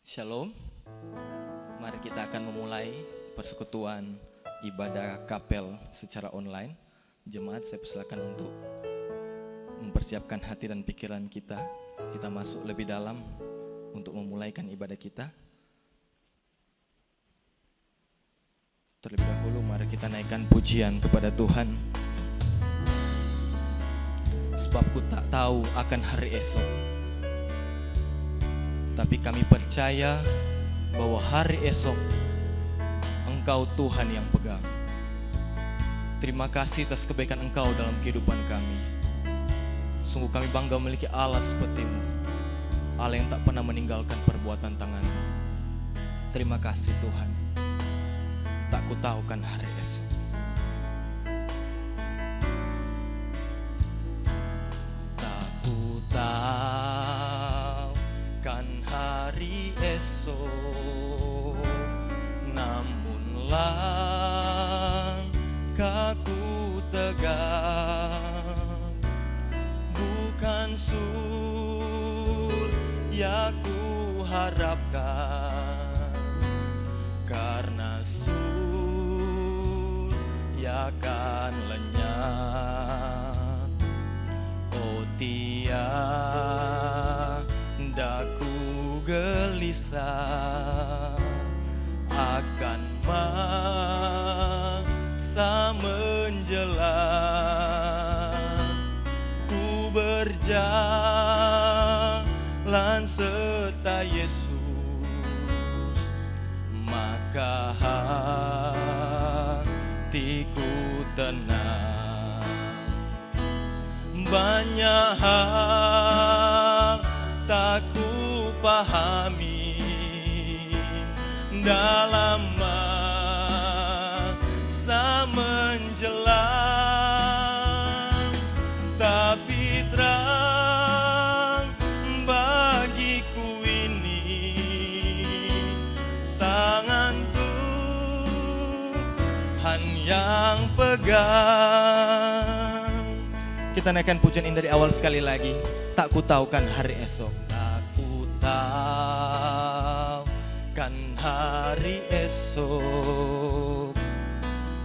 Shalom, mari kita akan memulai persekutuan ibadah kapel secara online. Jemaat, saya persilakan untuk mempersiapkan hati dan pikiran kita. Kita masuk lebih dalam untuk memulaikan ibadah kita. Terlebih dahulu mari kita naikkan pujian kepada Tuhan. Sebab ku tak tahu akan hari esok, tapi kami percaya bahwa hari esok Engkau Tuhan yang pegang. Terima kasih atas kebaikan Engkau dalam kehidupan kami. Sungguh kami bangga memiliki Allah seperti-Mu, Allah yang tak pernah meninggalkan perbuatan tangan-Mu. Terima kasih Tuhan. Tak ku tahu kan hari esok. Tak ku tahu kan hari esok, namun langkahku tegak, bukan surya ku harapkan, karena surya kan lenyap. Oh tiada ku gelisah akan masa menjelang. Ku berjalan serta Yesus, maka hatiku tenang. Banyak hal tak ku pahami dalam masa menjelang, tapi terang bagiku ini tangan Tuhan yang pegang. Kita naikkan pujian ini dari awal sekali lagi. Tak ku tahu kan hari esok, tak ku tahu kan hari esok,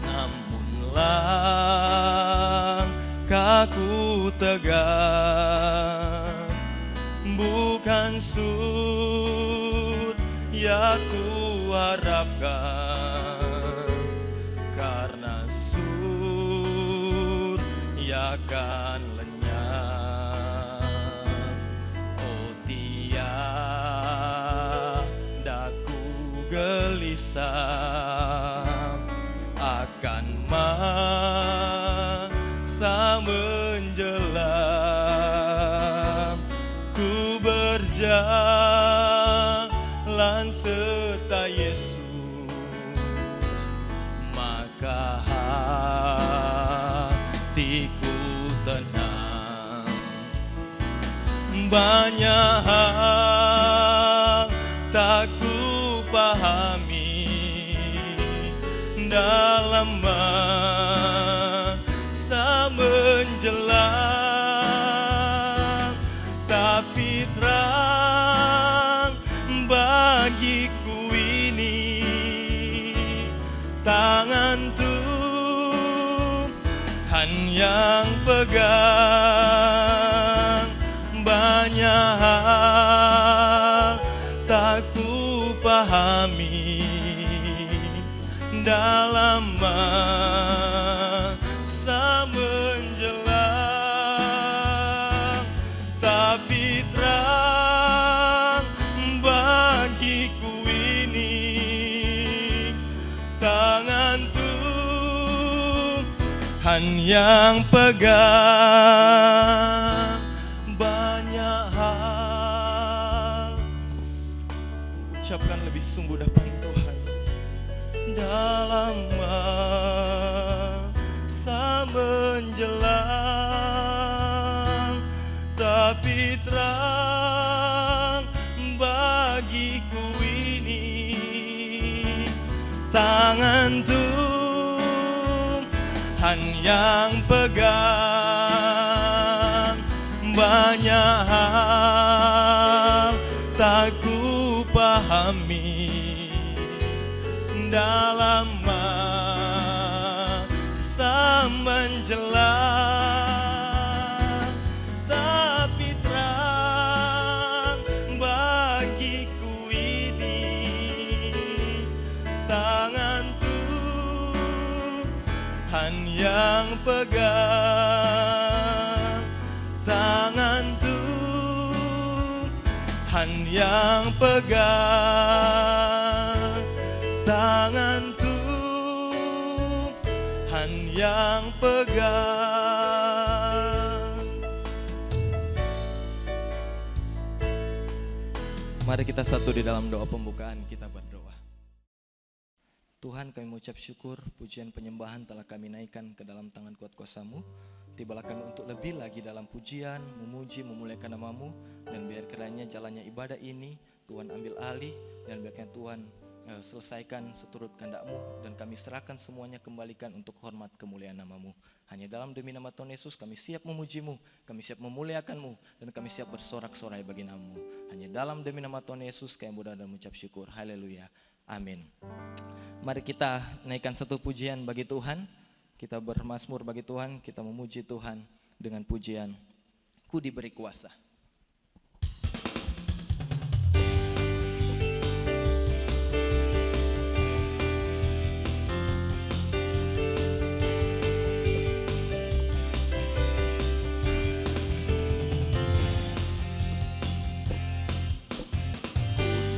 namun langkahku tegak, bukan surya ku harapkan, karena surya kan lenyap. Oh tiada ku gelisah akan masa menjelang. Ku berjalan serta Yesus, maka hatiku tenang. Banyak hal tak ku pahami dalam masa menjelang, tapi terang bagiku ini tangan Tuhan yang pegang. Banyak hal tak ku pahami dalam masa menjelang, tapi terang bagiku ini tangan Tuhan yang pegang. Banyak hal ucapkan lebih sungguh depan Tuhan dalam masa menjelang, tapi terang bagiku ini tangan Tuhan yang pegang. Banyak hal tak ku pahami kami dalam masa menjelang, tapi terang bagiku ini tangan Tuhan yang pegang, tangan Tuhan yang pegang, tangan Tuhan yang pegang. Mari kita satu di dalam doa pembukaan, kita berdoa. Tuhan, kami mengucap syukur, pujian penyembahan telah kami naikkan ke dalam tangan kuat kuasa-Mu. Tibalah kami untuk lebih lagi dalam pujian, memuji, memuliakan nama-Mu, dan biar kiranya jalannya ibadah ini Tuhan ambil alih, dan biarkan Tuhan selesaikan seturut kehendak-Mu, dan kami serahkan semuanya, kembalikan untuk hormat kemuliaan nama-Mu. Hanya dalam demi nama Tuhan Yesus kami siap memuji-Mu, kami siap memuliakan-Mu, dan kami siap bersorak-sorai bagi nama-Mu. Hanya dalam demi nama Tuhan Yesus kami berdoa dan mengucap syukur. Haleluya. Amin. Mari kita naikkan satu pujian bagi Tuhan. Kita bermazmur bagi Tuhan, kita memuji Tuhan dengan pujian Ku diberi kuasa.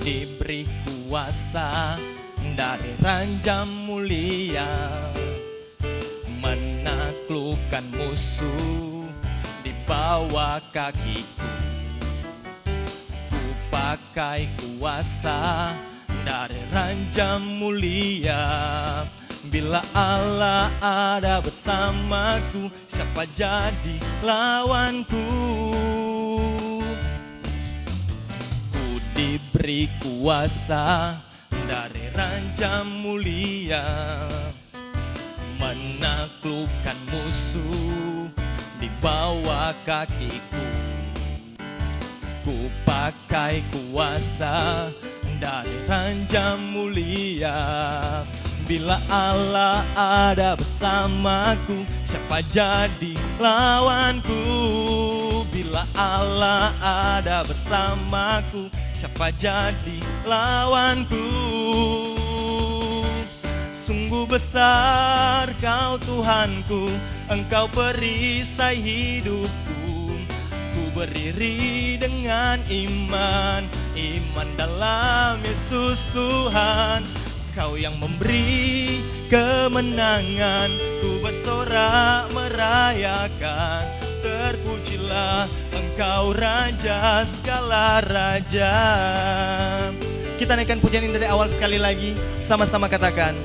Diberi kuasa dari Raja Mulia, menaklukkan musuh di bawah kakiku. Ku pakai kuasa dari Raja Mulia. Bila Allah ada bersamaku, siapa jadi lawanku? Diberi kuasa dari Raja Mulia, menaklukkan musuh di bawah kakiku. Ku pakai kuasa dari Raja Mulia. Bila Allah ada bersamaku, siapa jadi lawanku? Bila Allah ada bersamaku, siapa jadi lawanku? Sungguh besar Kau Tuhanku, Engkau perisai hidupku. Ku berdiri dengan iman, iman dalam Yesus Tuhan. Kau yang memberi kemenangan, ku bersorak merayakan. Terpujilah Engkau Raja segala raja. Kita naikkan pujian ini dari awal sekali lagi. Sama-sama katakan,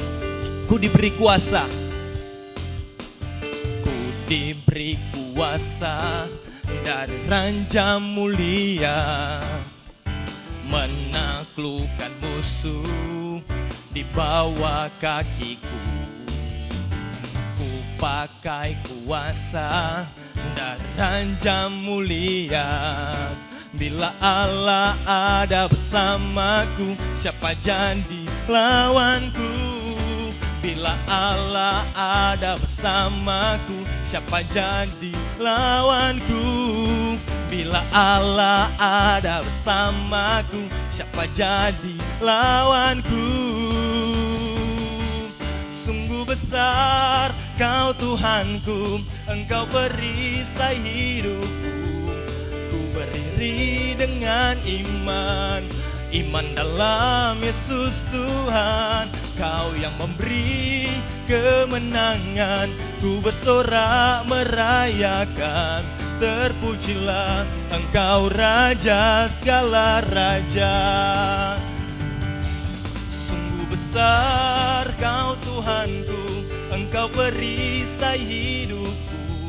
ku diberi kuasa. Ku diberi kuasa dari Raja Mulia, menaklukkan musuh di bawah kakiku. Ku pakai kuasa dari Raja Mulia. Bila Allah ada bersamaku, siapa jadi lawanku? Bila Allah ada bersamaku, siapa jadi lawanku? Bila Allah ada bersamaku, siapa jadi lawanku? Sungguh besar Kau Tuhanku, Engkau perisai hidupku. Ku berdiri dengan iman, iman dalam Yesus Tuhan. Kau yang memberi kemenangan, ku bersorak merayakan. Terpujilah Engkau Raja segala raja. Sungguh besar Kau Tuhanku, Engkau perisai hidupku.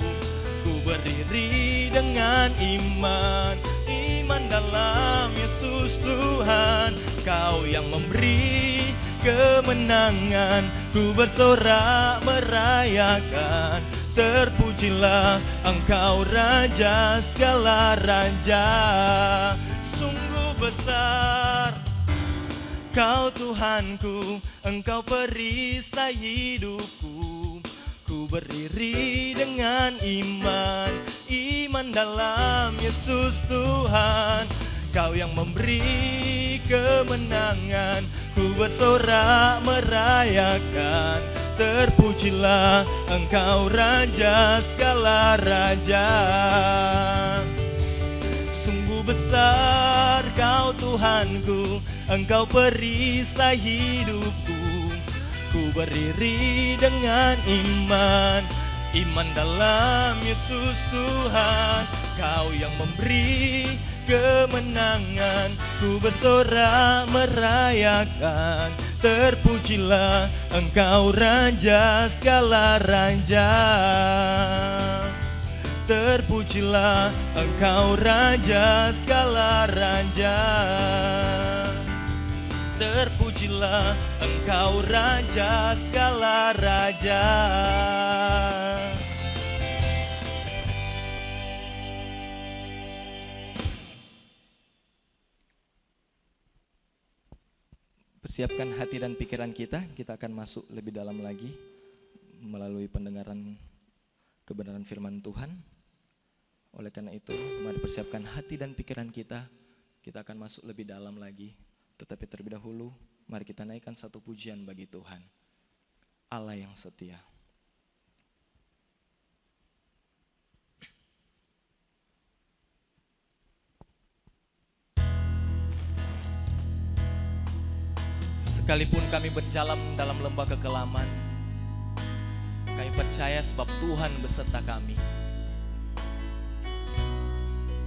Ku berdiri dengan iman, iman dalam Yesus Tuhan. Kau yang memberi kemenangan, ku bersorak merayakan. Terpujilah Engkau Raja segala raja. Sungguh besar Kau Tuhanku, Engkau perisai hidupku. Ku berdiri dengan iman, iman dalam Yesus Tuhan. Kau yang memberi kemenangan, ku bersorak merayakan. Terpujilah Engkau Raja segala raja. Sungguh besar Kau Tuhanku, Engkau perisai hidupku. Ku berdiri dengan iman, iman dalam Yesus Tuhan. Kau yang memberi kemenangan, ku bersorak merayakan. Terpujilah Engkau Raja segala raja. Terpujilah Engkau Raja segala raja. Terpujilah Engkau Raja segala raja. Persiapkan hati dan pikiran kita akan masuk lebih dalam lagi melalui pendengaran kebenaran firman Tuhan. Oleh karena itu, mari persiapkan hati dan pikiran kita akan masuk lebih dalam lagi. Tetapi terlebih dahulu, mari kita naikkan satu pujian bagi Tuhan, Allah yang setia. Sekalipun kami berjalan dalam lembah kekelaman, kami percaya sebab Tuhan beserta kami.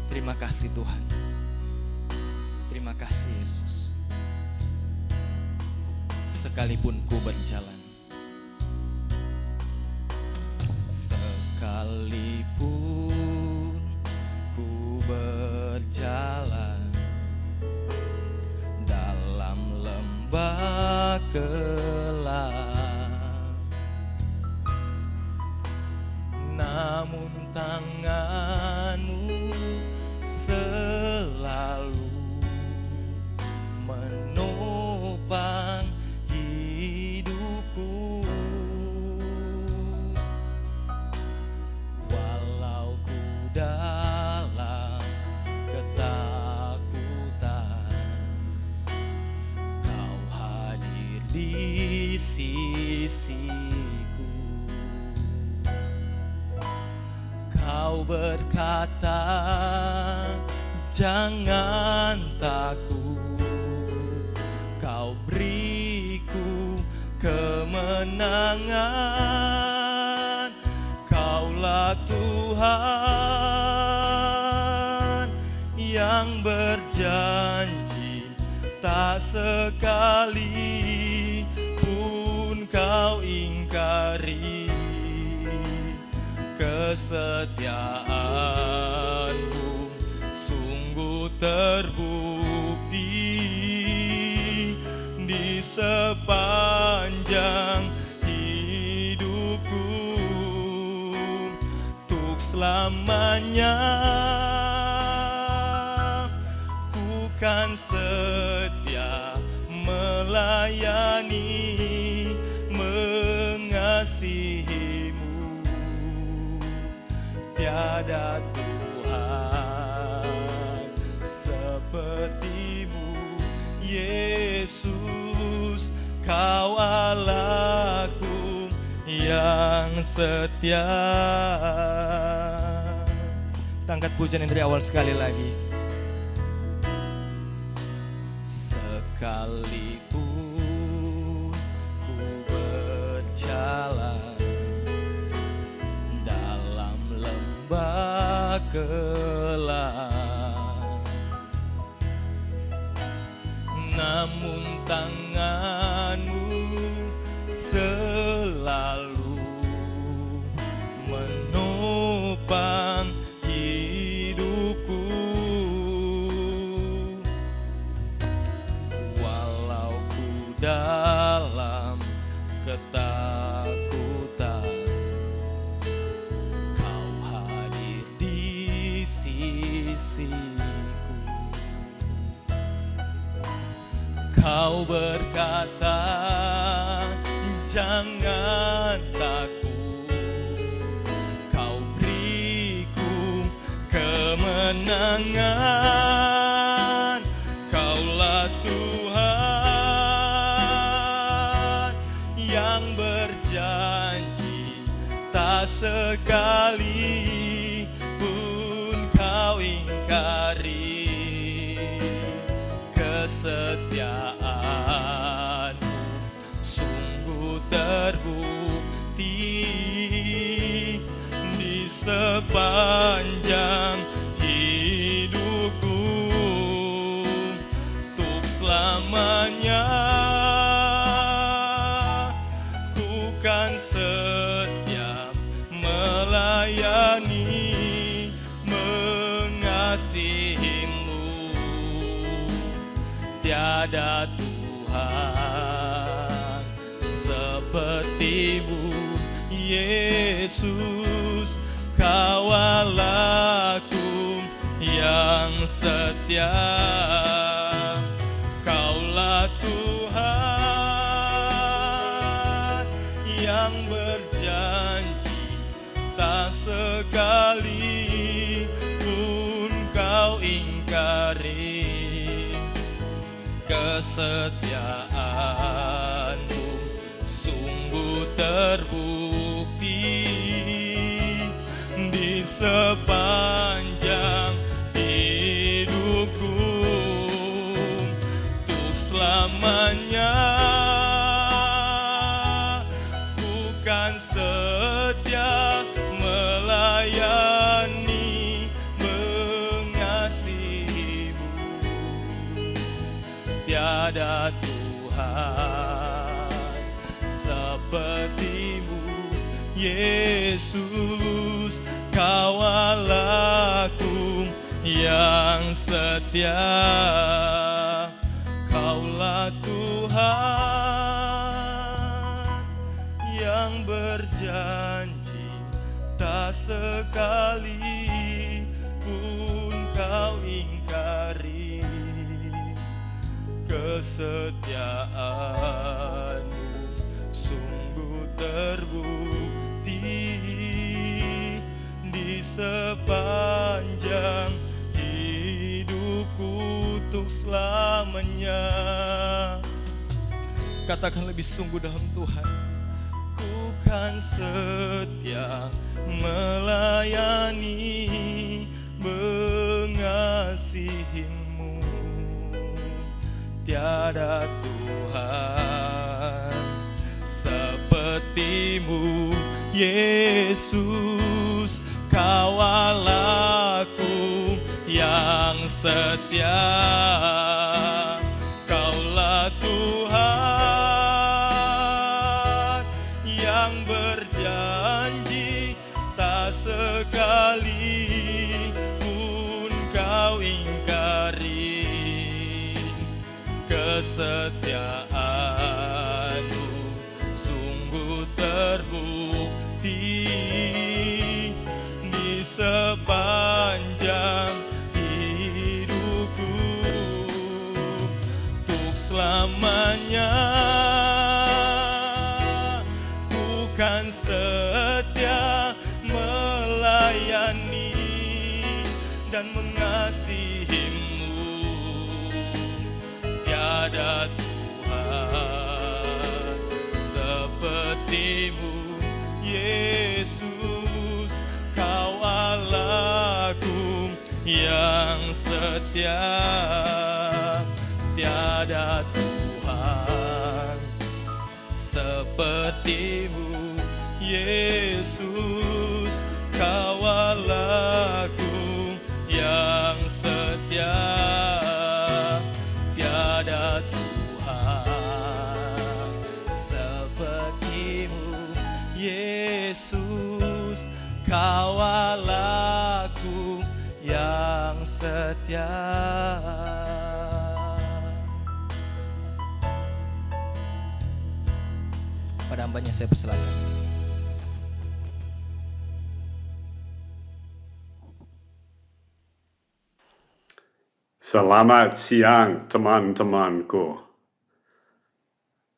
Terima kasih Tuhan. Terima kasih Yesus. Sekalipun ku berjalan, sekalipun ku berjalan dalam lembah kelam, namun tangan-Mu selalu menopang hidupku. Walau ku dalam ketakutan, Kau hadir di sisiku. Kau berkata, jangan takut, Kau beriku kemenangan. Kaulah Tuhan yang berjanji, tak sekali pun Kau ingkari. Kesetiaan-Mu sungguh terbukti di sepanjang hidupku. Untuk selamanya ku kan setia melayani, mengasihi-Mu. Tiada Tuhan seperti-Mu, Yesus. Kau Allahku yang setia. Angkat pujian yang dari awal sekali lagi. Sekalipun ku berjalan dalam lembah kelam, namun tangan-Mu selalu menopang hidupku. Walau ku dalam ketakutan, Kau hadir di sisiku. Kau berkata, jangan takut, Kau beriku kemenangan. Kaulah Tuhan yang berjanji, tak sekali pun Kau ingkari kesetiaan-Mu. Sungguh terbukti di sepanjang hidupku, untuk selamanya ku kan setia melayani, mengasihi-Mu. Tiada Tuhan seperti-Mu, Yesus. Kaulah aku yang setia. Kaulah Tuhan yang berjanji, tak sekali pun Kau ingkari kesetiaan-Mu. Sungguh terbukti di sepanjang hidupku, untuk selamanya ku kan setia melayani, mengasihi-Mu. Tiada Tuhan seperti-Mu, Yesus. Kaulah aku yang setia. Kaulah Tuhan yang berjanji, tak sekali pun Kau ingkari kesetiaan-Mu. Sungguh terbukti di sepanjang hidupku, untuk selamanya. Katakan lebih sungguh dalam Tuhan. Ku kan setia melayani, mengasihi-Mu. Tiada Tuhan seperti-Mu, Yesus. Kaulah aku yang setia. Kaulah Tuhan yang berjanji, tak sekali pun Kau ingkari kesetiaan-Mu. Sungguh terbukti di sepanjang hidupku, untuk selamanya ku kan setia melayani dan mengasihi-Mu. Tiada Tuhan seperti-Mu, Yesus. Kaulah aku yang setia. Tiada Tuhan seperti-Mu, Yesus. Kaulah aku yang setia. Tiada Tuhan seperti-Mu, Yesus. Kaulah aku yang setia. Pada hambanya saya persilakan. Selamat siang teman-temanku.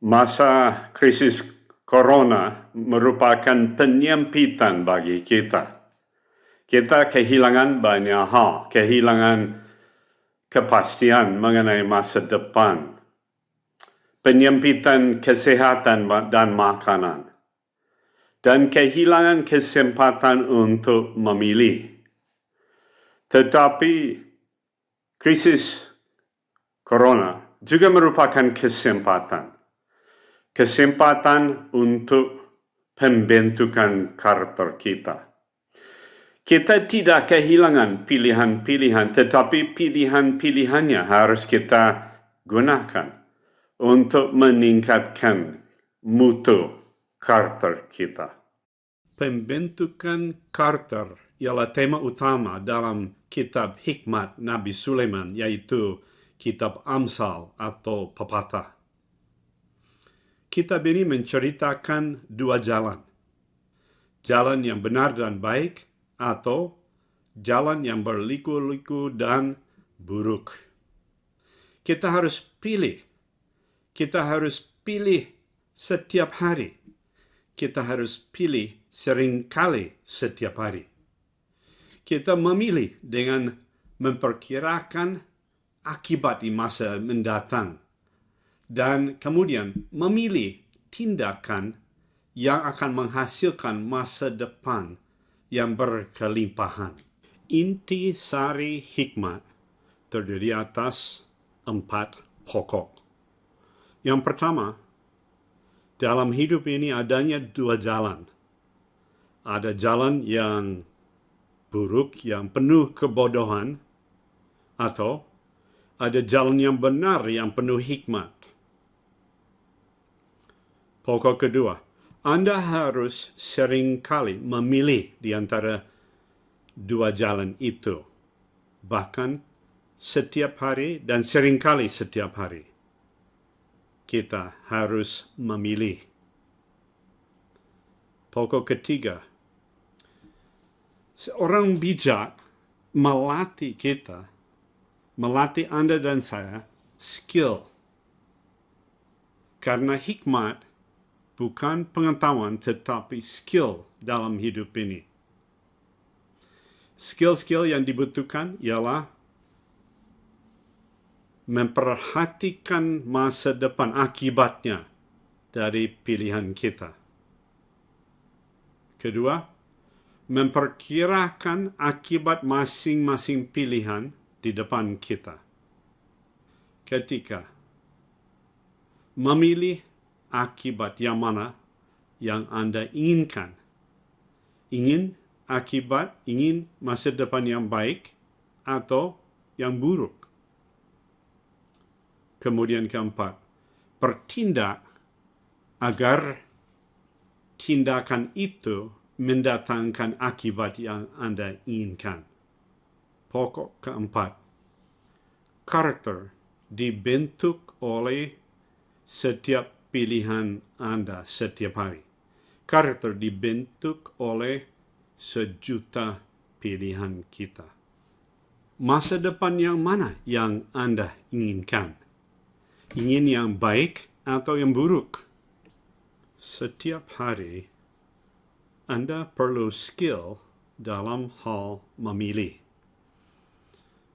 Masa krisis corona merupakan penyempitan bagi kita. Kita kehilangan banyak hal, kehilangan kepastian mengenai masa depan, penyempitan kesehatan dan makanan, dan kehilangan kesempatan untuk memilih. Tetapi krisis corona juga merupakan kesempatan untuk pembentukan karakter kita. Kita tidak kehilangan pilihan-pilihan, tetapi pilihan-pilihannya harus kita gunakan untuk meningkatkan mutu karakter kita. Pembentukan karakter ialah tema utama dalam kitab Hikmat Nabi Sulaiman, yaitu kitab Amsal atau pepatah. Kitab ini menceritakan dua jalan. Jalan yang benar dan baik, atau jalan yang berliku-liku dan buruk. Kita harus pilih. Kita harus pilih setiap hari. Kita harus pilih seringkali setiap hari. Kita memilih dengan memperkirakan akibat di masa mendatang, dan kemudian memilih tindakan yang akan menghasilkan masa depan yang berkelimpahan. Inti sari hikmat terdiri atas 4 pokok. Yang pertama, dalam hidup ini adanya 2 jalan. Ada jalan yang buruk, yang penuh kebodohan, atau ada jalan yang benar, yang penuh hikmat. Pokok kedua, Anda harus seringkali memilih di antara 2 jalan itu. Bahkan setiap hari dan seringkali setiap hari. Kita harus memilih. Pokok ketiga, seorang bijak melatih kita, melatih Anda dan saya, skill. Karena hikmat bukan pengetahuan, tetapi skill dalam hidup ini. Skill-skill yang dibutuhkan ialah memperhatikan masa depan, akibatnya dari pilihan kita. Kedua, memperkirakan akibat masing-masing pilihan di depan kita. Ketiga, memilih akibat yang mana yang Anda inginkan. Ingin akibat, ingin masa depan yang baik atau yang buruk. Kemudian keempat, bertindak agar tindakan itu mendatangkan akibat yang Anda inginkan. Pokok keempat, karakter dibentuk oleh setiap pilihan Anda setiap hari. Karakter dibentuk oleh sejuta pilihan kita. Masa depan yang mana yang Anda inginkan? Ingin yang baik atau yang buruk? Setiap hari, Anda perlu skill dalam hal memilih.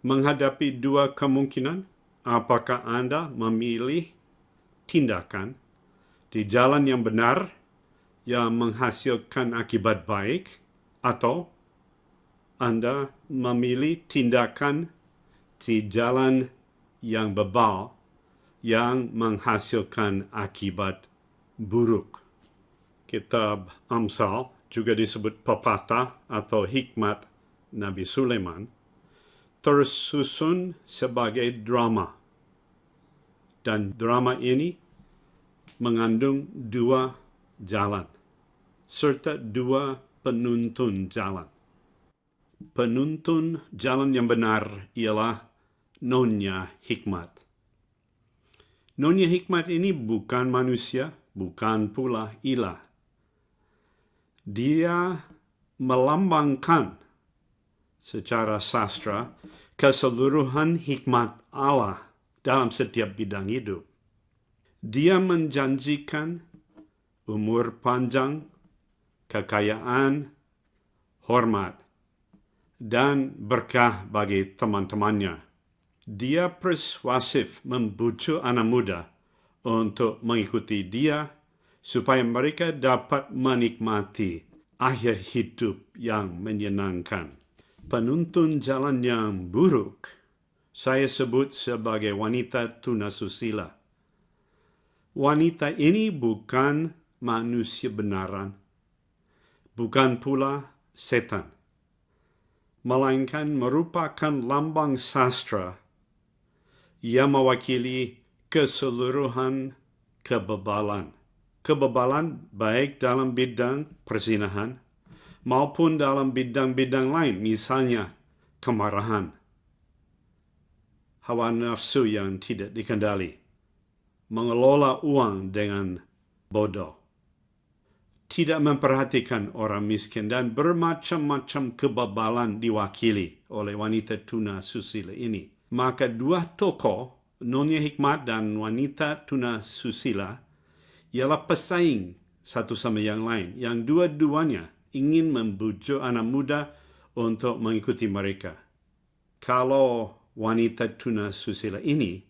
Menghadapi 2 kemungkinan, apakah Anda memilih tindakan di jalan yang benar yang menghasilkan akibat baik, atau Anda memilih tindakan di jalan yang bebal yang menghasilkan akibat buruk. Kitab Amsal, juga disebut pepatah atau hikmat Nabi Sulaiman, tersusun sebagai drama. Dan drama ini mengandung 2 jalan, serta 2 penuntun jalan. Penuntun jalan yang benar ialah Nyonya Hikmat. Nyonya Hikmat ini bukan manusia, bukan pula ilah. Dia melambangkan secara sastra keseluruhan hikmat Allah dalam setiap bidang hidup. Dia menjanjikan umur panjang, kekayaan, hormat, dan berkah bagi teman-temannya. Dia persuasif membujuk anak muda untuk mengikuti dia supaya mereka dapat menikmati akhir hidup yang menyenangkan. Penuntun jalan yang buruk saya sebut sebagai wanita tunasusila. Wanita ini bukan manusia benaran, bukan pula setan, melainkan merupakan lambang sastra yang mewakili keseluruhan kebebalan. Kebebalan baik dalam bidang perzinahan maupun dalam bidang-bidang lain, misalnya kemarahan, hawa nafsu yang tidak dikendali, mengelola uang dengan bodoh, tidak memperhatikan orang miskin, dan bermacam-macam kebebalan diwakili oleh wanita tunasusila ini. Maka dua tokoh, Nyonya Hikmat dan wanita tunasusila, ialah pesaing satu sama yang lain, yang dua-duanya ingin membujuk anak muda untuk mengikuti mereka. Kalau wanita tunasusila ini,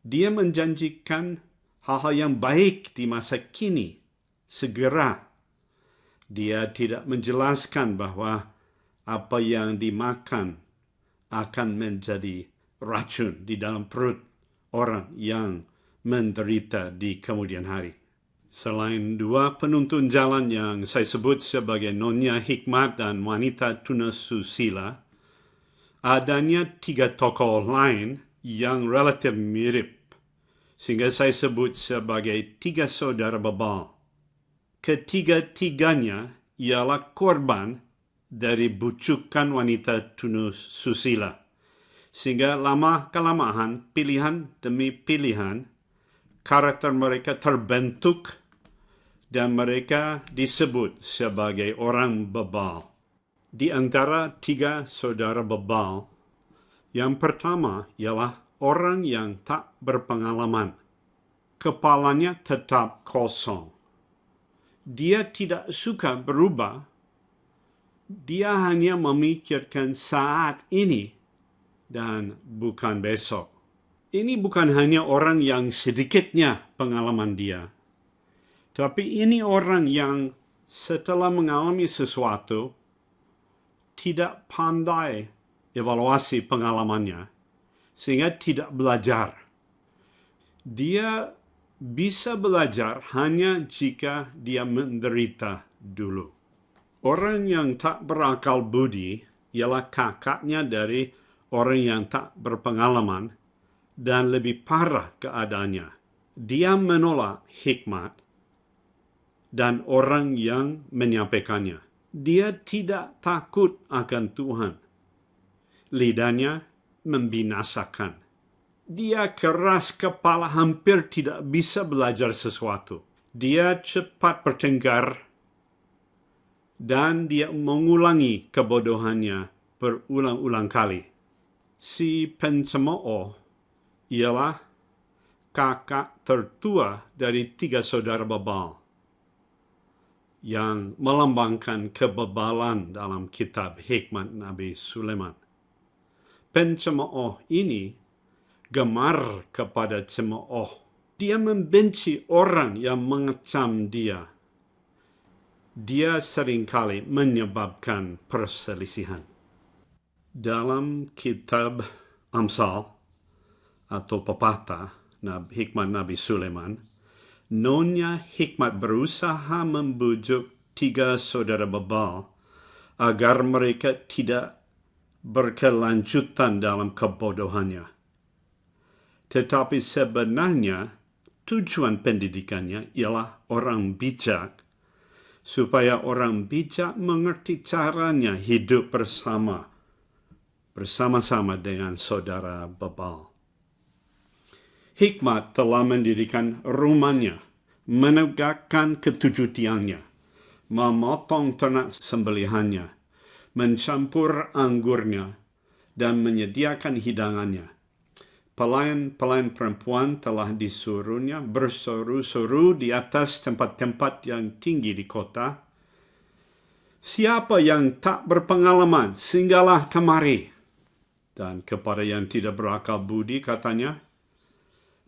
dia menjanjikan hal-hal yang baik di masa kini, segera. Dia tidak menjelaskan bahwa apa yang dimakan akan menjadi racun di dalam perut orang yang menderita di kemudian hari. Selain dua penuntun jalan yang saya sebut sebagai Nyonya Hikmat dan wanita tunasusila, adanya tiga tokoh lain yang relatif mirip, sehingga saya sebut sebagai tiga saudara bebal. Ketiga-tiganya ialah korban dari bujukan wanita tunasusila, sehingga lama-kelamaan, pilihan demi pilihan, karakter mereka terbentuk dan mereka disebut sebagai orang bebal. Di antara tiga saudara bebal, yang pertama ialah orang yang tak berpengalaman. Kepalanya tetap kosong. Dia tidak suka berubah. Dia hanya memikirkan saat ini dan bukan besok. Ini bukan hanya orang yang sedikitnya pengalaman dia, tapi ini orang yang setelah mengalami sesuatu tidak pandai evaluasi pengalamannya, sehingga tidak belajar. Dia bisa belajar hanya jika dia menderita dulu. Orang yang tak berakal budi ialah kakaknya dari orang yang tak berpengalaman, dan lebih parah keadaannya. Dia menolak hikmat dan orang yang menyampaikannya. Dia tidak takut akan Tuhan. Lidahnya membinasakan. Dia keras kepala, hampir tidak bisa belajar sesuatu. Dia cepat bertengkar dan dia mengulangi kebodohannya berulang-ulang kali. Si pencemooh ialah kakak tertua dari tiga saudara bebal yang melambangkan kebebalan dalam kitab Hikmat Nabi Sulaiman. Pencemooh ini gemar kepada cemooh. Dia membenci orang yang mengecam dia. Dia seringkali menyebabkan perselisihan. Dalam kitab Amsal atau pepatah Hikmat Nabi Sulaiman, Nyonya Hikmat berusaha membujuk tiga saudara bebal agar mereka tidak berkelanjutan dalam kebodohannya. Tetapi sebenarnya tujuan pendidikannya ialah orang bijak, supaya orang bijak mengerti caranya hidup bersama-sama dengan saudara bebal. Hikmat telah mendirikan rumahnya, menegakkan ketujuh tiangnya, memotong ternak sembelihannya, mencampur anggurnya, dan menyediakan hidangannya. pelayan-pelayan perempuan telah disuruhnya berseru-seru di atas tempat-tempat yang tinggi di kota. Siapa yang tak berpengalaman, singgahlah kemari. Dan kepada yang tidak berakal budi katanya,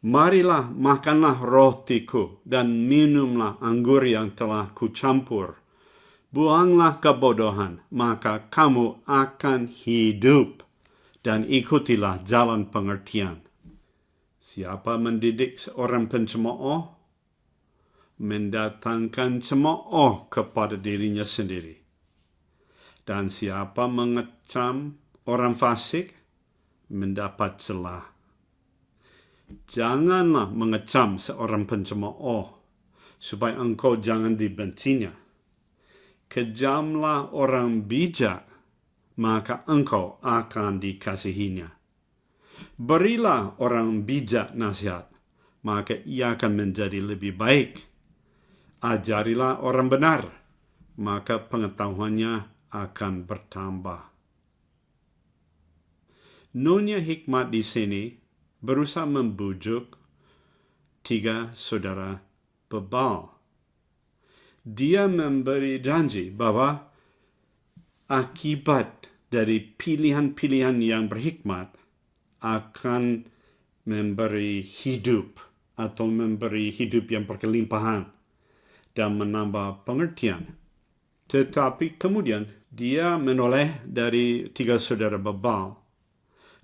marilah makanlah rotiku dan minumlah anggur yang telah kucampur. Buanglah kebodohan, maka kamu akan hidup. Dan ikutilah jalan pengertian. Siapa mendidik seorang pencemooh, mendatangkan cemooh kepada dirinya sendiri. Dan siapa mengecam orang fasik, mendapat celah. Janganlah mengecam seorang pencemooh, supaya engkau jangan dibencinya. Kejamlah orang bijak, maka engkau akan dikasihinya. Berilah orang bijak nasihat, maka ia akan menjadi lebih baik. Ajarilah orang benar, maka pengetahuannya akan bertambah. Nyonya Hikmat di sini berusaha membujuk 3 saudara bebal. Dia memberi janji bahwa akibat dari pilihan-pilihan yang berhikmat akan memberi hidup atau memberi hidup yang berkelimpahan dan menambah pengertian. Tetapi kemudian dia menoleh dari 3 saudara bebal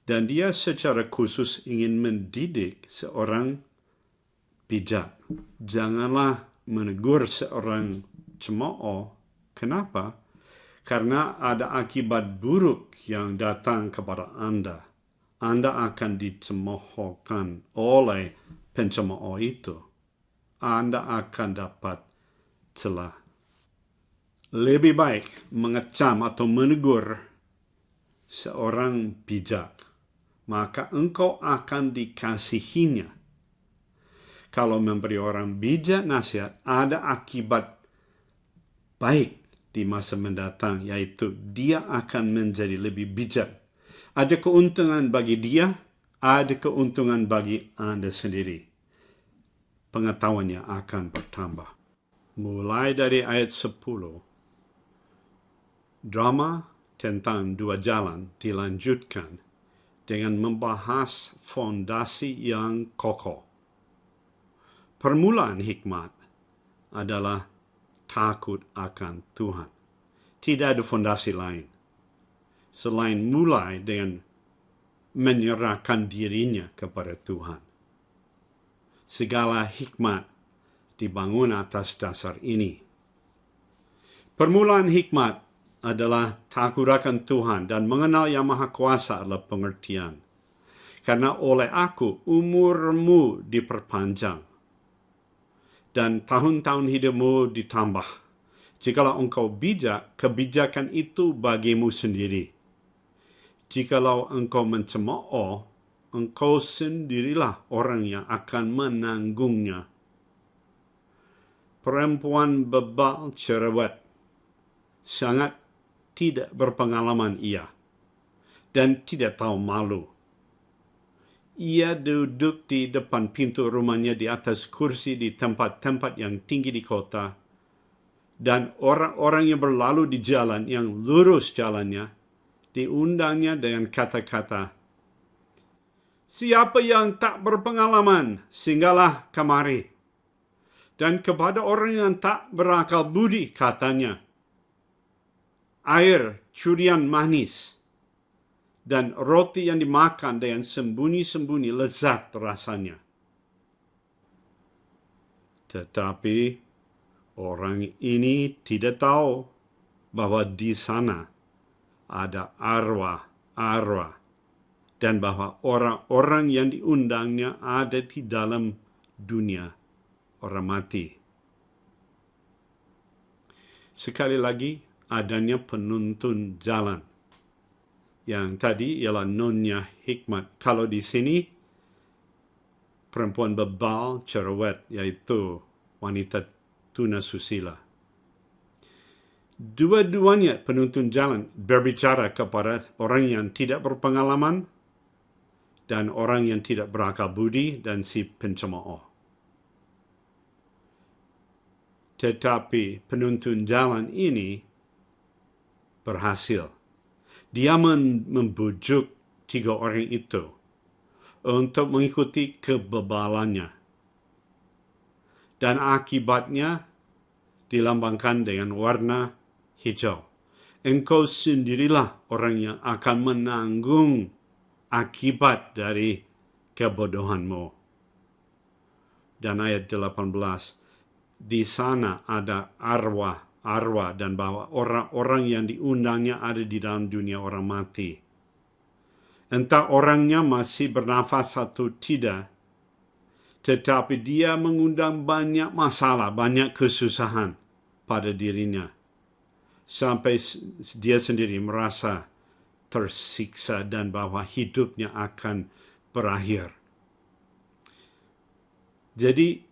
dan dia secara khusus ingin mendidik seorang bijak. Janganlah menegur seorang cemooh. Kenapa? Karena ada akibat buruk yang datang kepada Anda. Anda akan dicemoohkan oleh pencemooh itu. Anda akan dapat celah. Lebih baik mengecam atau menegur seorang bijak, maka engkau akan dikasihinya. Kalau memberi orang bijak nasihat, ada akibat baik di masa mendatang, yaitu dia akan menjadi lebih bijak. Ada keuntungan bagi dia, ada keuntungan bagi Anda sendiri. Pengetahuannya akan bertambah. Mulai dari ayat 10, drama tentang 2 jalan dilanjutkan dengan membahas fondasi yang kokoh. Permulaan hikmat adalah takut akan Tuhan. Tidak ada fondasi lain selain mulai dengan menyerahkan dirinya kepada Tuhan. Segala hikmat dibangun atas dasar ini. Permulaan hikmat adalah takut akan Tuhan dan mengenal Yang Maha Kuasa adalah pengertian. Karena oleh aku umurmu diperpanjang dan tahun-tahun hidupmu ditambah. Jikalau engkau bijak, kebijakan itu bagimu sendiri. Jikalau engkau mencemooh, engkau sendirilah orang yang akan menanggungnya. Perempuan bebal cerewet, sangat tidak berpengalaman ia, dan tidak tahu malu. Ia duduk di depan pintu rumahnya di atas kursi di tempat-tempat yang tinggi di kota, dan orang-orang yang berlalu di jalan yang lurus jalannya, diundangnya dengan kata-kata, "Siapa yang tak berpengalaman, singgahlah kemari." Dan kepada orang yang tak berakal budi, katanya, air curian manis dan roti yang dimakan dengan sembunyi-sembunyi lezat rasanya. Tetapi orang ini tidak tahu bahwa di sana ada arwah-arwah dan bahwa orang-orang yang diundangnya ada di dalam dunia orang mati. Sekali lagi, adanya penuntun jalan. Yang tadi ialah Nyonya Hikmat. Kalau di sini, perempuan bebal cerewet, yaitu wanita tunasusila. Dua-duanya penuntun jalan berbicara kepada orang yang tidak berpengalaman dan orang yang tidak berakal budi dan si pencemooh. Tetapi penuntun jalan ini berhasil. Dia membujuk 3 orang itu untuk mengikuti kebebalannya. Dan akibatnya dilambangkan dengan warna hijau. Engkau sendirilah orang yang akan menanggung akibat dari kebodohanmu. Dan ayat 18, di sana ada arwah dan bahwa orang-orang yang diundangnya ada di dalam dunia orang mati. Entah orangnya masih bernafas atau tidak, tetapi dia mengundang banyak masalah, banyak kesusahan pada dirinya. Sampai dia sendiri merasa tersiksa dan bahwa hidupnya akan berakhir. Jadi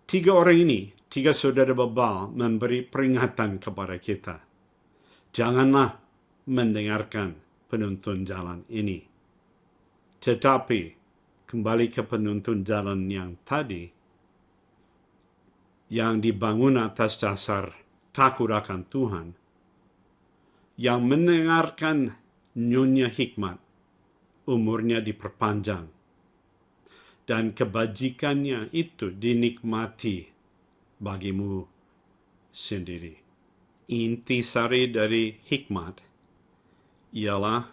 3 orang ini, 3 saudara bebal memberi peringatan kepada kita. Janganlah mendengarkan penuntun jalan ini. Tetapi kembali ke penuntun jalan yang tadi, yang dibangun atas dasar takut akan Tuhan, yang mendengarkan nyonya hikmat, umurnya diperpanjang, dan kebajikannya itu dinikmati bagimu sendiri. Intisari dari hikmat ialah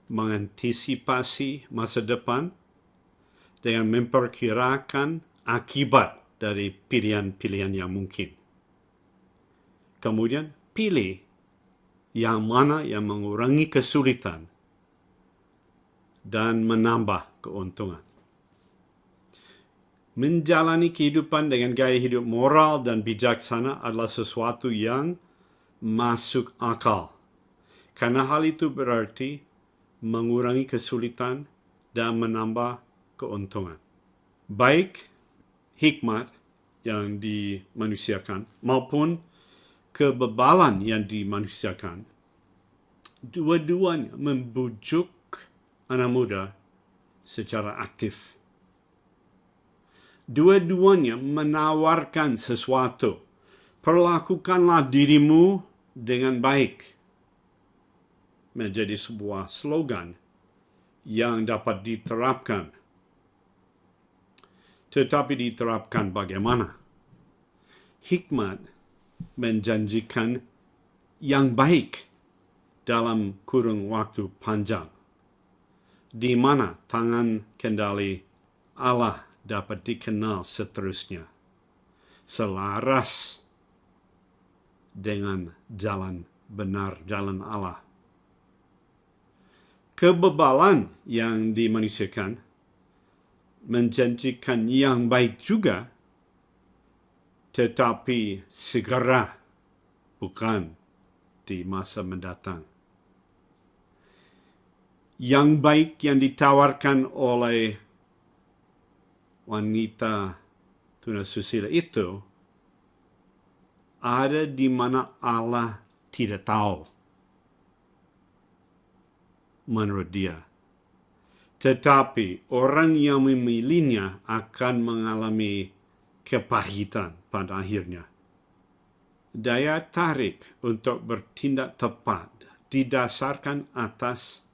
mengantisipasi masa depan dengan memperkirakan akibat dari pilihan-pilihan yang mungkin. Kemudian pilih yang mana yang mengurangi kesulitan dan menambah keuntungan. Menjalani kehidupan dengan gaya hidup moral dan bijaksana adalah sesuatu yang masuk akal. Karena hal itu berarti mengurangi kesulitan dan menambah keuntungan. Baik hikmat yang dimanusiakan maupun kebebalan yang dimanusiakan, dua-duanya membujuk anak muda secara aktif. Dua-duanya menawarkan sesuatu. Perlakukanlah dirimu dengan baik. Menjadi sebuah slogan yang dapat diterapkan. Tetapi diterapkan bagaimana? Hikmat menjanjikan yang baik dalam kurun waktu panjang, di mana tangan kendali Allah dapat dikenal seterusnya, selaras dengan jalan benar, jalan Allah. Kebebalan yang dimanusiakan menjanjikan yang baik juga, tetapi segera, bukan di masa mendatang. Yang baik yang ditawarkan oleh wanita tunasusila itu ada di mana Allah tidak tahu menurut dia. Tetapi orang yang memilihnya akan mengalami kepahitan pada akhirnya. Daya tarik untuk bertindak tepat didasarkan atas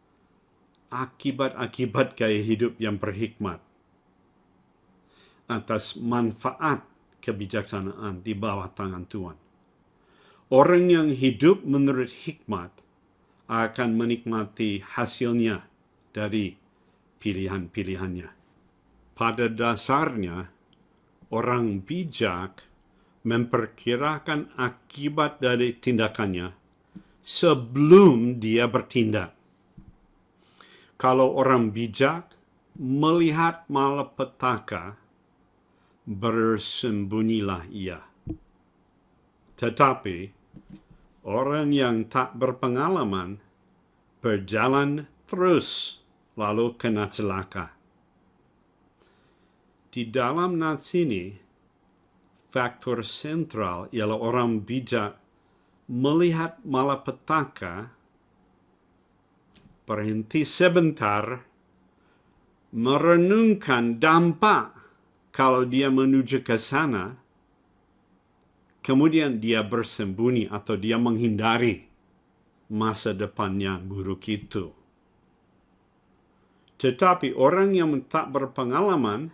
akibat-akibat gaya hidup yang berhikmat, atas manfaat kebijaksanaan di bawah tangan Tuhan. Orang yang hidup menurut hikmat akan menikmati hasilnya dari pilihan-pilihannya. Pada dasarnya, orang bijak memperkirakan akibat dari tindakannya sebelum dia bertindak. Kalau orang bijak melihat malapetaka, bersembunyilah ia. Tetapi orang yang tak berpengalaman berjalan terus lalu kena celaka. Di dalam nats ini, faktor sentral ialah orang bijak melihat malapetaka, berhenti sebentar, merenungkan dampak kalau dia menuju ke sana, kemudian dia bersembunyi atau dia menghindari masa depan yang buruk itu. Tetapi orang yang tak berpengalaman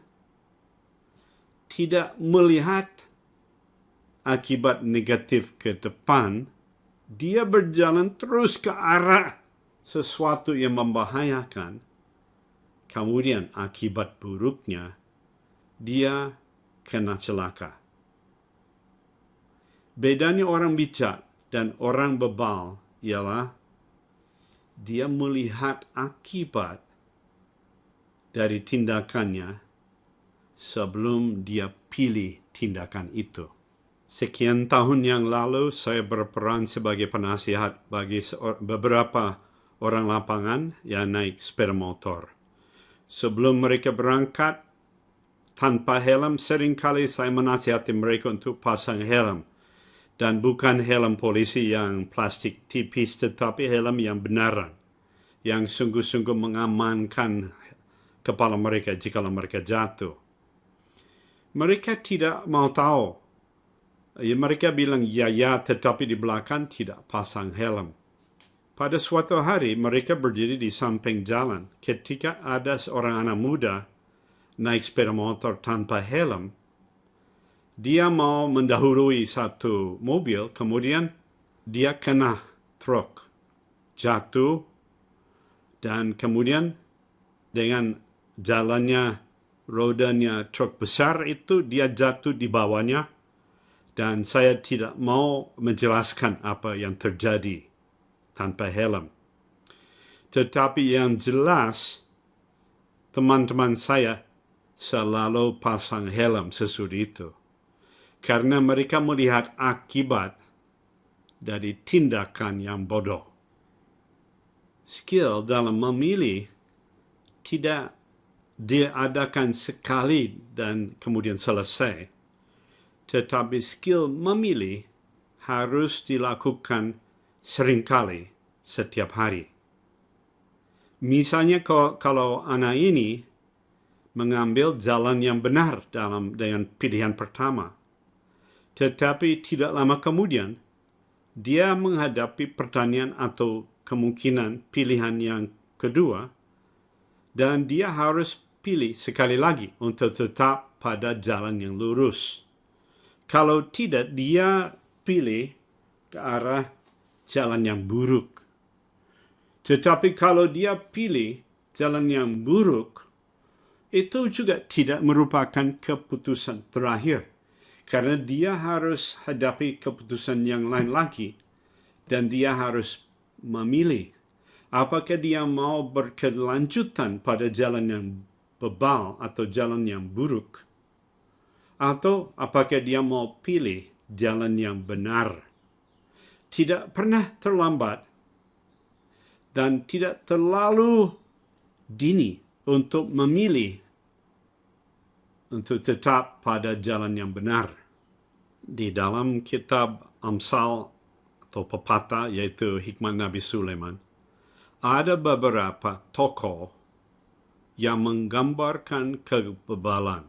tidak melihat akibat negatif ke depan, dia berjalan terus ke arah sesuatu yang membahayakan. Kemudian akibat buruknya, dia kena celaka. Bedanya orang bijak dan orang bebal ialah dia melihat akibat dari tindakannya sebelum dia pilih tindakan itu. Sekian tahun yang lalu saya berperan sebagai penasihat bagi beberapa orang lapangan yang naik sepeda motor. Sebelum mereka berangkat tanpa helm, seringkali saya menasihati mereka untuk pasang helm. Dan bukan helm polisi yang plastik tipis, tetapi helm yang benaran, yang sungguh-sungguh mengamankan kepala mereka jika mereka jatuh. Mereka tidak mau tahu. Mereka bilang ya, tetapi di belakang tidak pasang helm. Pada suatu hari, mereka berdiri di samping jalan. Ketika ada seorang anak muda naik sepeda motor tanpa helm, dia mau mendahului satu mobil, kemudian dia kena truk, jatuh, dan kemudian dengan jalannya, rodanya truk besar itu, dia jatuh di bawahnya, dan saya tidak mau menjelaskan apa yang terjadi tanpa helm. Tetapi yang jelas, teman-teman saya selalu pasang helm sesudah itu. Karena mereka melihat akibat dari tindakan yang bodoh. Skill dalam memilih tidak diadakan sekali dan kemudian selesai. Tetapi skill memilih harus dilakukan seringkali setiap hari. Misalnya kalau anak ini mengambil jalan yang benar dengan pilihan pertama, tetapi tidak lama kemudian dia menghadapi pertanyaan atau kemungkinan pilihan yang kedua, dan dia harus pilih sekali lagi untuk tetap pada jalan yang lurus. Kalau tidak, dia pilih ke arah jalan yang buruk. Tetapi kalau dia pilih jalan yang buruk, itu juga tidak merupakan keputusan terakhir. Karena dia harus hadapi keputusan yang lain lagi. Dan dia harus memilih. Apakah dia mau berkelanjutan pada jalan yang bebal atau jalan yang buruk? Atau apakah dia mau pilih jalan yang benar? Tidak pernah terlambat dan tidak terlalu dini untuk memilih untuk tetap pada jalan yang benar. Di dalam kitab Amsal atau pepatah, yaitu Hikmat Nabi Sulaiman, ada beberapa tokoh yang menggambarkan kebebalan.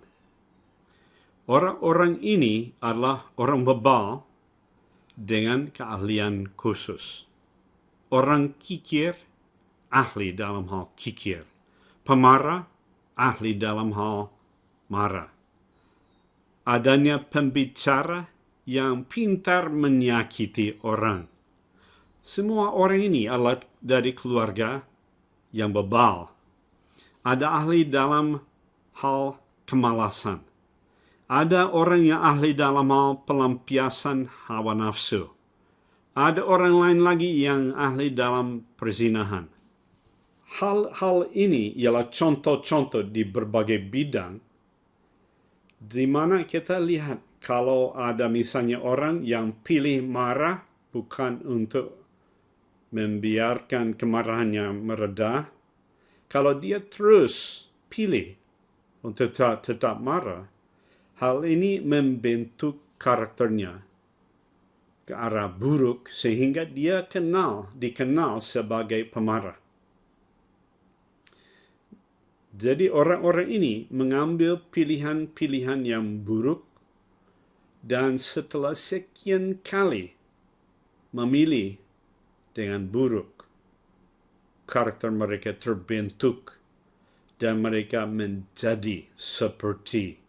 Orang-orang ini adalah orang bebal dengan keahlian khusus. Orang kikir, ahli dalam hal kikir. Pemarah, ahli dalam hal marah. Adanya pembicara yang pintar menyakiti orang. Semua orang ini adalah dari keluarga yang bebal. Ada ahli dalam hal kemalasan. Ada orang yang ahli dalam hal pelampiasan hawa nafsu. Ada orang lain lagi yang ahli dalam perzinahan. Hal-hal ini ialah contoh-contoh di berbagai bidang di mana kita lihat kalau ada misalnya orang yang pilih marah bukan untuk membiarkan kemarahannya mereda. Kalau dia terus pilih untuk tetap marah, hal ini membentuk karakternya ke arah buruk sehingga dia dikenal sebagai pemarah. Jadi orang-orang ini mengambil pilihan-pilihan yang buruk dan setelah sekian kali memilih dengan buruk, karakter mereka terbentuk dan mereka menjadi seperti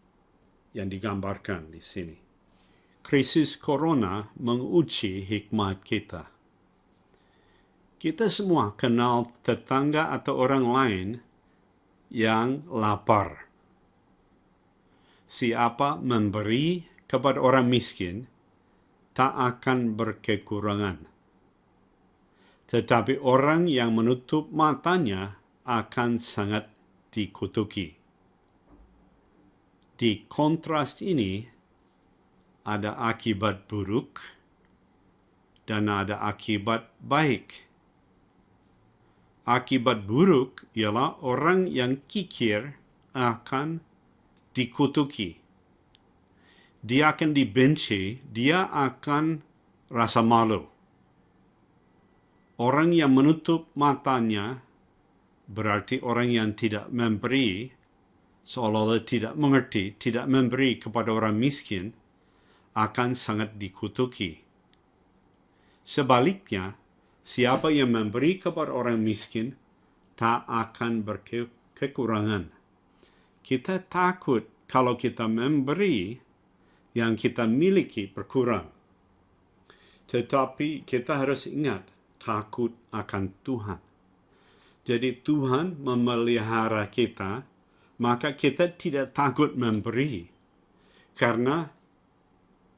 yang digambarkan di sini. Krisis corona menguji hikmat kita. Kita semua kenal tetangga atau orang lain yang lapar. Siapa memberi kepada orang miskin tak akan berkekurangan. Tetapi orang yang menutup matanya akan sangat dikutuki. Di kontras ini ada akibat buruk dan ada akibat baik. Akibat buruk ialah orang yang kikir akan dikutuki. Dia akan dibenci, dia akan rasa malu. Orang yang menutup matanya berarti orang yang tidak memberi, seolah-olah tidak mengerti, tidak memberi kepada orang miskin, akan sangat dikutuki. Sebaliknya, siapa yang memberi kepada orang miskin tak akan berkekurangan. Kita takut kalau kita memberi yang kita miliki berkurang. Tetapi kita harus ingat, takut akan Tuhan. Jadi Tuhan memelihara kita, maka kita tidak takut memberi. Karena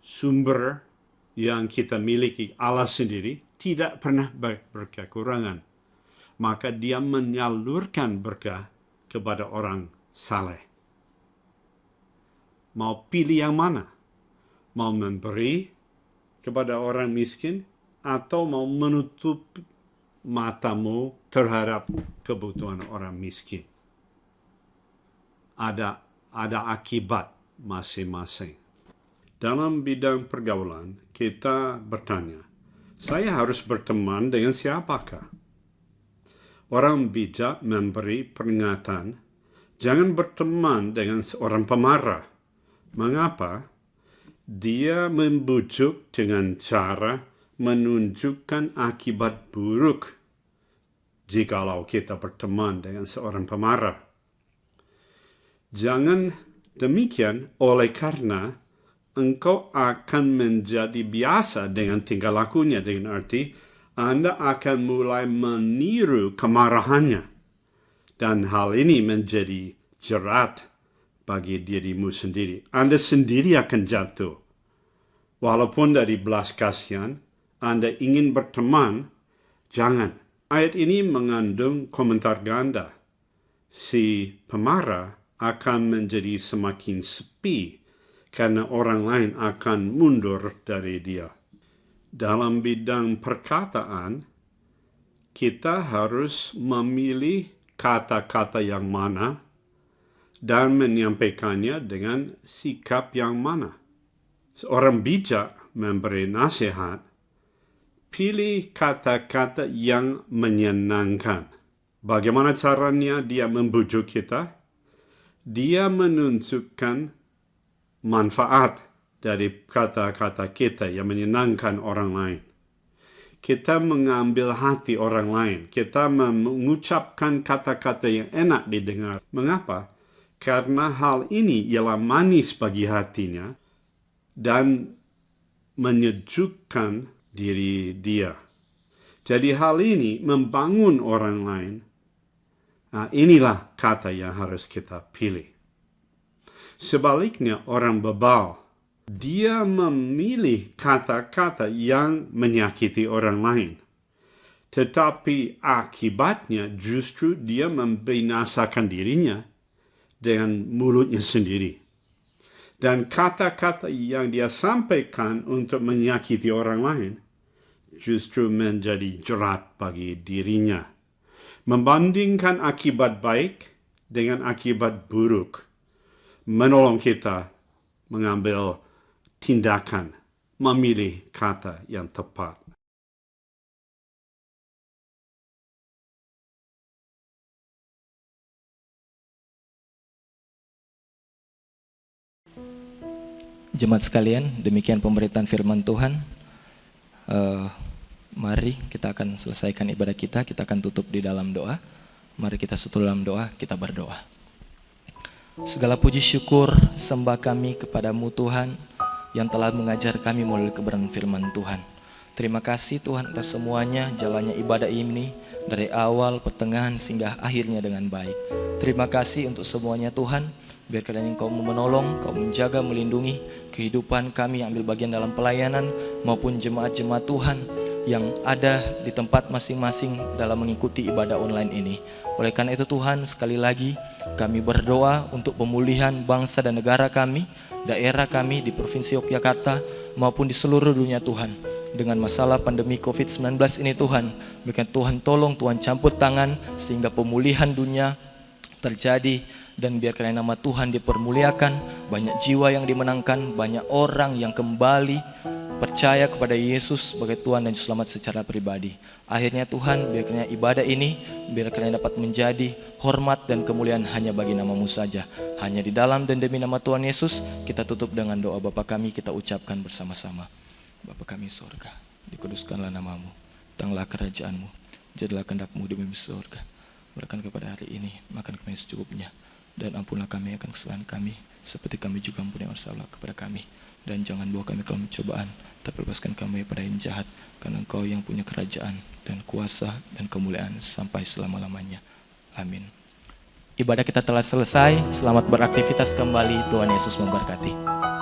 sumber yang kita miliki, Allah sendiri, tidak pernah berkekurangan. Maka dia menyalurkan berkah kepada orang saleh. Mau pilih yang mana? Mau memberi kepada orang miskin atau mau menutup matamu terhadap kebutuhan orang miskin? Ada akibat masing-masing. Dalam bidang pergaulan, kita bertanya, saya harus berteman dengan siapakah? Orang bijak memberi peringatan, jangan berteman dengan seorang pemarah. Mengapa? Dia membujuk dengan cara menunjukkan akibat buruk jikalau kita berteman dengan seorang pemarah. Jangan demikian oleh karena engkau akan menjadi biasa dengan tingkah lakunya, dengan arti Anda akan mulai meniru kemarahannya. Dan hal ini menjadi jerat bagi dirimu sendiri. Anda sendiri akan jatuh. Walaupun dari belas kasihan, Anda ingin berteman, jangan. Ayat ini mengandung komentar ganda. Si pemarah akan menjadi semakin sepi karena orang lain akan mundur dari dia. Dalam bidang perkataan, kita harus memilih kata-kata yang mana dan menyampaikannya dengan sikap yang mana. Seorang bijak memberi nasihat, pilih kata-kata yang menyenangkan. Bagaimana caranya dia membujuk kita? Dia menunjukkan manfaat dari kata-kata kita yang menyenangkan orang lain. Kita mengambil hati orang lain. Kita mengucapkan kata-kata yang enak didengar. Mengapa? Karena hal ini ialah manis bagi hatinya dan menyejukkan diri dia. Jadi hal ini membangun orang lain. Nah, inilah kata yang harus kita pilih. Sebaliknya orang bebal, dia memilih kata-kata yang menyakiti orang lain. Tetapi akibatnya justru dia membinasakan dirinya dengan mulutnya sendiri. Dan kata-kata yang dia sampaikan untuk menyakiti orang lain justru menjadi jerat bagi dirinya. Membandingkan akibat baik dengan akibat buruk menolong kita mengambil tindakan, memilih kata yang tepat. Jemaat sekalian, demikian pemberitaan firman Tuhan. Mari kita akan selesaikan ibadah kita akan tutup di dalam doa. Mari kita setul dalam doa, kita berdoa. Segala puji syukur sembah kami kepadamu Tuhan, yang telah mengajar kami melalui kebenaran firman Tuhan. Terima kasih Tuhan atas semuanya, jalannya ibadah ini dari awal, pertengahan, sehingga akhirnya dengan baik. Terima kasih untuk semuanya Tuhan. Biar kiranya Engkau menolong, Engkau menjaga, melindungi kehidupan kami yang ambil bagian dalam pelayanan maupun jemaat-jemaat Tuhan yang ada di tempat masing-masing dalam mengikuti ibadah online ini. Oleh karena itu Tuhan, sekali lagi kami berdoa untuk pemulihan bangsa dan negara kami, daerah kami di Provinsi Yogyakarta maupun di seluruh dunia Tuhan. Dengan masalah pandemi COVID-19 ini Tuhan, berikan Tuhan tolong, Tuhan campur tangan sehingga pemulihan dunia terjadi, dan biarkan nama Tuhan dipermuliakan, banyak jiwa yang dimenangkan, banyak orang yang kembali percaya kepada Yesus sebagai Tuhan dan Selamat secara pribadi. Akhirnya Tuhan, biarkan ibadah ini biarkan dapat menjadi hormat dan kemuliaan hanya bagi nama-Mu saja. Hanya di dalam dan demi nama Tuhan Yesus, kita tutup dengan doa Bapa kami, kita ucapkan bersama-sama. Bapa kami surga, dikuduskanlah nama-Mu, datanglah kerajaan-Mu, jadilah kehendak-Mu di bumi surga. Berikan kepada hari ini makan kami secukupnya, dan ampunlah kami akan kesalahan kami, seperti kami juga ampuni orang salah kepada kami. Dan jangan bawa kami ke dalam pencobaan, tapi lepaskan kami pada yang jahat, karena Engkau yang punya kerajaan dan kuasa dan kemuliaan sampai selama-lamanya. Amin. Ibadah kita telah selesai. Selamat beraktivitas kembali. Tuhan Yesus memberkati.